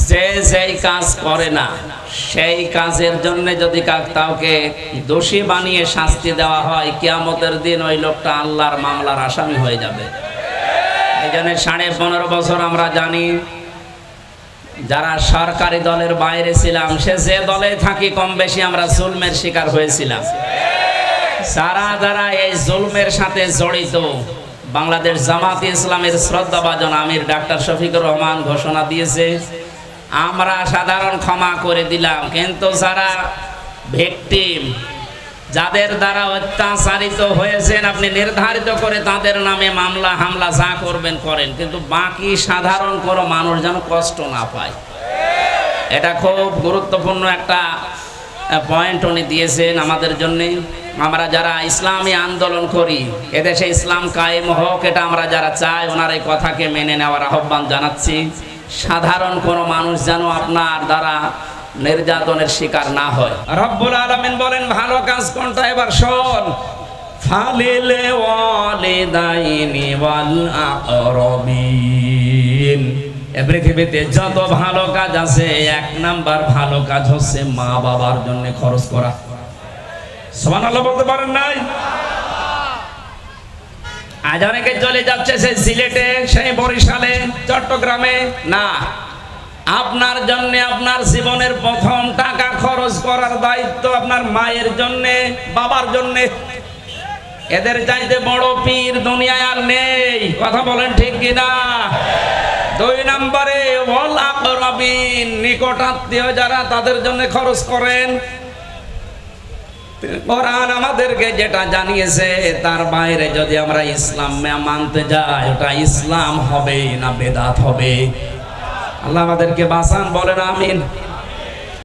যে যেই কাজ করে না সেই কাজের জন্য যদি কাউকে দোষী বানিয়ে শাস্তি দেওয়া হয়, কিয়ামতের দিন ওই লোকটা আল্লাহর মামলার আসামি হয়ে যাবে। এই জন্য 15.5 বছর আমরা জানি, যারা সরকারি দলের বাইরে ছিলাম, সে যে দলে থাকি কম বেশি আমরা জুলমের শিকার হয়েছিলাম। যারা এই জুলমের সাথে জড়িত, বাংলাদেশ জামাত ইসলামের শ্রদ্ধাভাজন আমির ডাক্তার শফিকুর রহমান ঘোষণা দিয়েছে, আমরা সাধারণ ক্ষমা করে দিলাম, কিন্তু যারা ভিকটিম, যাদের দ্বারা অত্যাচারিত হয়েছেন, আপনি নির্ধারিত করে তাদের নামে মামলা হামলা যা করবেন করেন, কিন্তু বাকি সাধারণ কোনো মানুষ যেন কষ্ট না পায়। এটা খুব গুরুত্বপূর্ণ একটা পয়েন্ট উনি দিয়েছেন আমাদের জন্য। আমরা যারা ইসলামী আন্দোলন করি, এদেশে ইসলাম কায়েম হোক, এটা আমরা যারা চাই, ওনার এই কথাকে মেনে নেওয়ার আহ্বান জানাচ্ছি। সাধারণ কোনো মানুষ যেন আপনার দ্বারা নির্যাতনের শিকার না হয়। রব্বুল আলামিন বলেন ভালো কাজ কোনটা, এবার শোন। ফালিল ওয়ালিদাইনি ওয়াল আকরাবিন, এই পৃথিবীতে যত ভালো কাজ আছে, 1 নাম্বার ভালো কাজ হচ্ছে মা বাবার জন্য খরচ করা। সুবহানাল্লাহ বলতে পারেন নাই? আজ অনেকে চলে যাচ্ছে সে সিলেটে, সেই বরিশালে, চট্টগ্রামে। না, আপনার জন্য আপনার জীবনের প্রথম টাকা খরচ করার দায়িত্ব আপনার মায়ের জন্য, বাবার জন্য। এদের চাইতে বড় পীর দুনিয়ায় আর নেই, কথা বলেন ঠিক কিনা? 2 নম্বরে ওয়াল আকরাবিন, নিকট আত্মীয় যারা, তাদের জন্য খরচ করেন। কোরআন আমাদেরকে যেটা জানিয়েছে তার বাইরে যদি আমরা ইসলাম মানতে যাই, ওটা ইসলাম হবে না বেদাত হবে? আল্লাহ আমাদেরকে বাঁচান, বলেন আমিন।